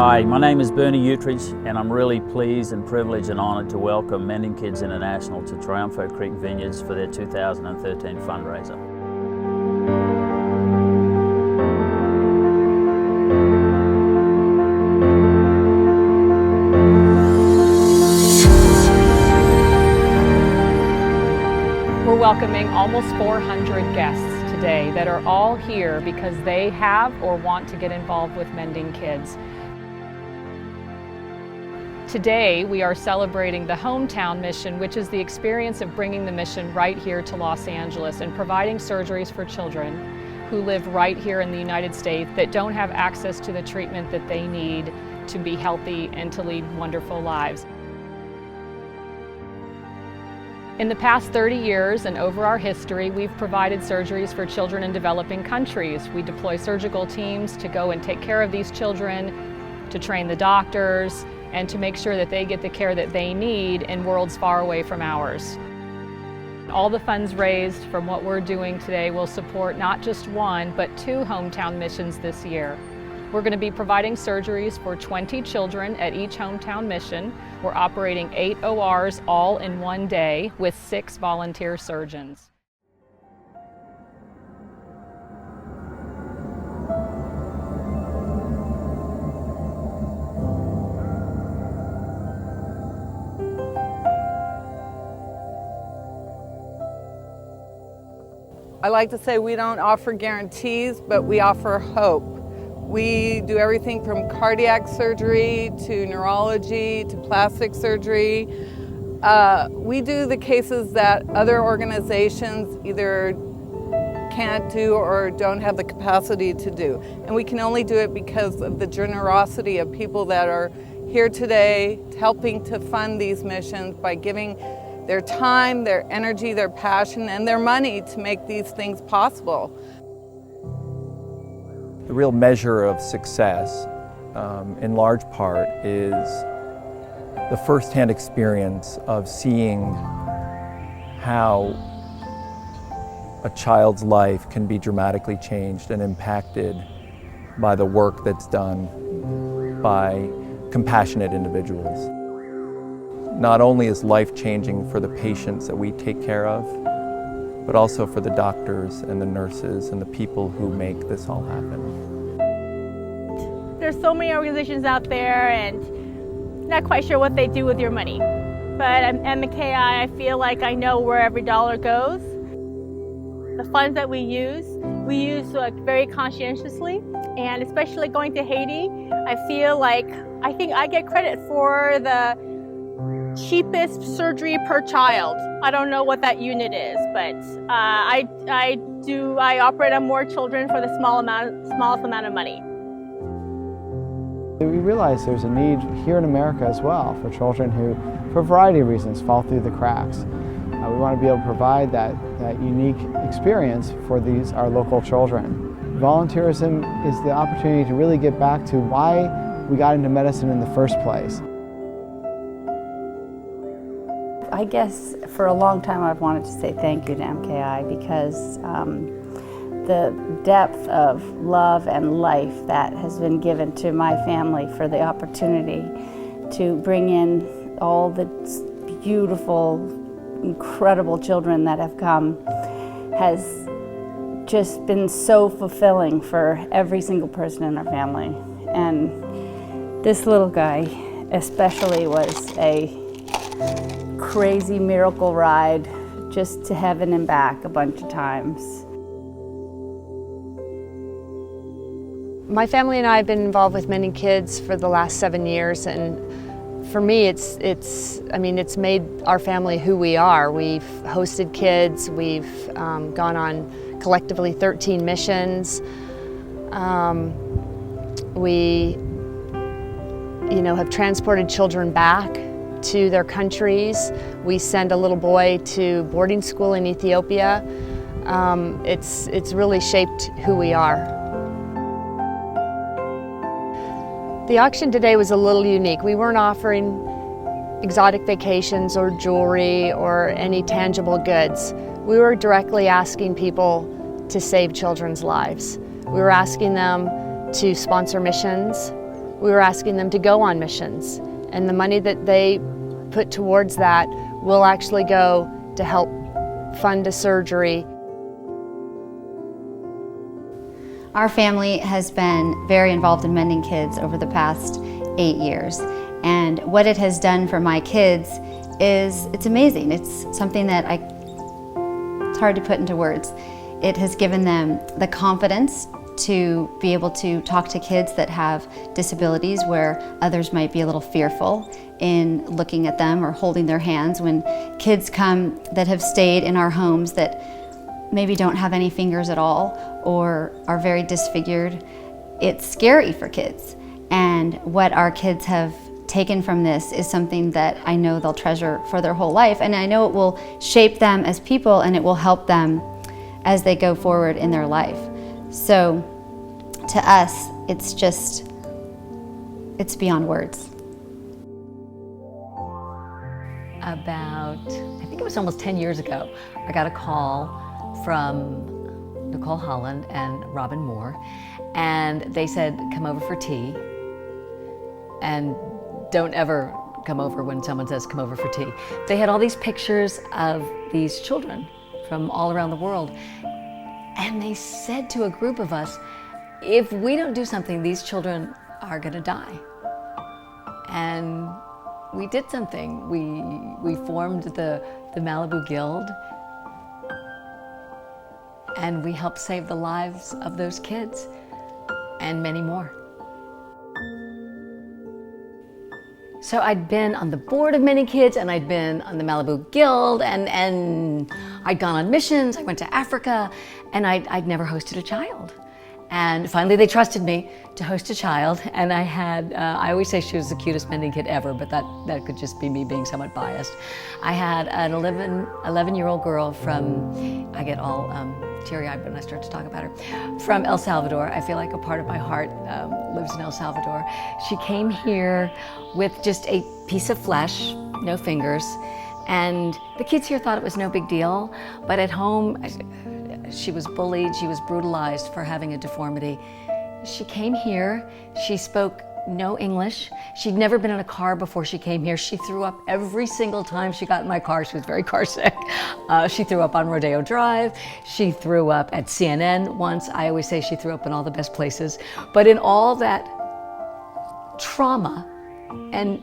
Hi, my name is Bernie Utridge, and I'm really pleased and privileged and honoured to welcome Mending Kids International to Triunfo Creek Vineyards for their 2013 fundraiser. We're welcoming almost 400 guests today that are all here because they have or want to get involved with Mending Kids. Today we are celebrating the hometown mission, which is the experience of bringing the mission right here to Los Angeles and providing surgeries for children who live right here in the United States that don't have access to the treatment that they need to be healthy and to lead wonderful lives. In the past 30 years and over our history, we've provided surgeries for children in developing countries. We deploy surgical teams to go and take care of these children, to train the doctors, and to make sure that they get the care that they need in worlds far away from ours. All the funds raised from what we're doing today will support not just one, but 2 hometown missions this year. We're going to be providing surgeries for 20 children at each hometown mission. We're operating 8 ORs all in one day with 6 volunteer surgeons. I like to say we don't offer guarantees, but we offer hope. We do everything from cardiac surgery to neurology to plastic surgery. We do the cases that other organizations either can't do or don't have the capacity to do. And we can only do it because of the generosity of people that are here today helping to fund these missions by giving their time, their energy, their passion, and their money to make these things possible. The real measure of success, in large part, is the first-hand experience of seeing how a child's life can be dramatically changed and impacted by the work that's done by compassionate individuals. Not only is life-changing for the patients that we take care of, but also for the doctors and the nurses and the people who make this all happen. There's so many organizations out there and not quite sure what they do with your money. But at MKI, I feel like I know where every dollar goes. The funds that we use very conscientiously, and especially going to Haiti, I think I get credit for the cheapest surgery per child. I don't know what that unit is, but I operate on more children for the smallest amount of money. We realize there's a need here in America as well for children who, for a variety of reasons, fall through the cracks. We want to be able to provide that unique experience for our local children. Volunteerism is the opportunity to really get back to why we got into medicine in the first place. I guess for a long time I've wanted to say thank you to MKI because the depth of love and life that has been given to my family for the opportunity to bring in all the beautiful, incredible children that have come has just been so fulfilling for every single person in our family. And this little guy especially was a crazy miracle ride just to heaven and back a bunch of times. My family and I have been involved with Mending Kids for the last 7 years, and for me it's made our family who we are. We've hosted kids, we've gone on collectively 13 missions. We have transported children back to their countries. We send a little boy to boarding school in Ethiopia. It's really shaped who we are. The auction today was a little unique. We weren't offering exotic vacations or jewelry or any tangible goods. We were directly asking people to save children's lives. We were asking them to sponsor missions, we were asking them to go on missions. And the money that they put towards that will actually go to help fund a surgery. Our family has been very involved in Mending Kids over the past 8 years. And what it has done for my kids it's amazing. It's something that it's hard to put into words. It has given them the confidence to be able to talk to kids that have disabilities where others might be a little fearful in looking at them or holding their hands. When kids come that have stayed in our homes that maybe don't have any fingers at all or are very disfigured, it's scary for kids. And what our kids have taken from this is something that I know they'll treasure for their whole life, and I know it will shape them as people and it will help them as they go forward in their life. So to us, it's beyond words. About, I think it was almost 10 years ago, I got a call from Nicole Holland and Robin Moore, and they said, come over for tea. And don't ever come over when someone says come over for tea. They had all these pictures of these children from all around the world. And they said to a group of us, if we don't do something, these children are gonna die. And we did something. We formed the Malibu Guild, and we helped save the lives of those kids and many more. So I'd been on the board of Mending Kids, and I'd been on the Malibu Guild, and I'd gone on missions. I went to Africa, and I'd never hosted a child. And finally they trusted me to host a child, and I had, I always say she was the cutest Mending kid ever, but that could just be me being somewhat biased. I had an 11-year-old girl from, I get all teary-eyed when I start to talk about her, from El Salvador. I feel like a part of my heart lives in El Salvador. She came here with just a piece of flesh, no fingers, and the kids here thought it was no big deal, but at home, she was bullied, she was brutalized for having a deformity. She came here, she spoke no English. She'd never been in a car before she came here. She threw up every single time she got in my car. She was very car sick. She threw up on Rodeo Drive. She threw up at CNN once. I always say she threw up in all the best places. But in all that trauma and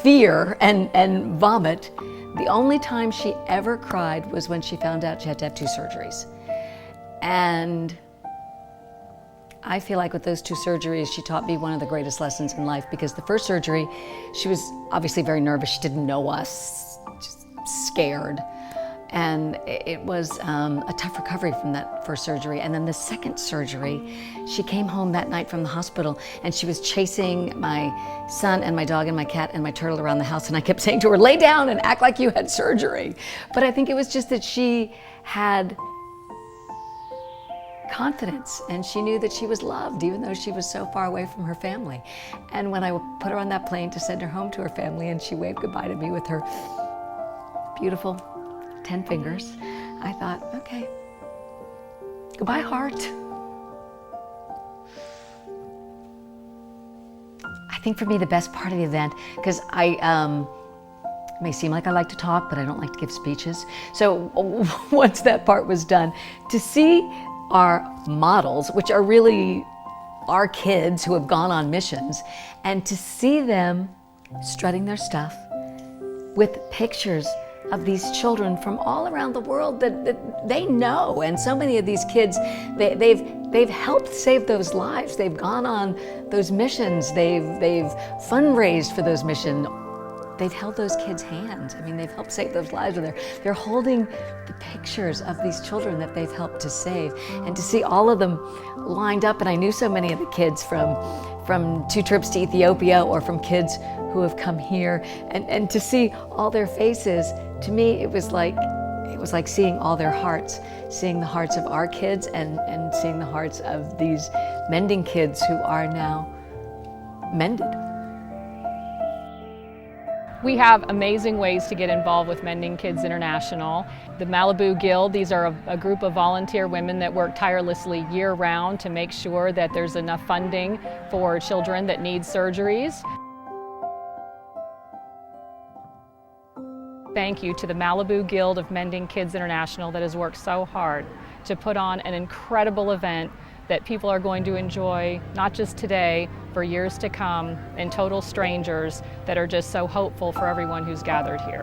fear and vomit, the only time she ever cried was when she found out she had to have 2 surgeries. And I feel like with those 2 surgeries, she taught me one of the greatest lessons in life, because the first surgery, she was obviously very nervous. She didn't know us, just scared. And it was a tough recovery from that first surgery. And then the second surgery, she came home that night from the hospital, and she was chasing my son and my dog and my cat and my turtle around the house. And I kept saying to her, lay down and act like you had surgery. But I think it was just that she had confidence, and she knew that she was loved, even though she was so far away from her family. And when I put her on that plane to send her home to her family, and she waved goodbye to me with her beautiful 10 fingers, I thought, okay, goodbye, heart. I think for me, the best part of the event, because it may seem like I like to talk, but I don't like to give speeches. So once that part was done, to see our models, which are really our kids who have gone on missions, and to see them strutting their stuff with pictures of these children from all around the world that they know. And so many of these kids, they've helped save those lives. They've gone on those missions. They've fundraised for those missions. They've held those kids' hands. I mean, they've helped save those lives. They're holding the pictures of these children that they've helped to save. And to see all of them lined up, and I knew so many of the kids from 2 trips to Ethiopia, or from kids who have come here, and to see all their faces, to me, it was like seeing all their hearts, seeing the hearts of our kids, and seeing the hearts of these Mending kids who are now mended. We have amazing ways to get involved with Mending Kids International. The Malibu Guild, these are a group of volunteer women that work tirelessly year-round to make sure that there's enough funding for children that need surgeries. Thank you to the Malibu Guild of Mending Kids International that has worked so hard to put on an incredible event that people are going to enjoy, not just today, for years to come, and total strangers that are just so hopeful for everyone who's gathered here.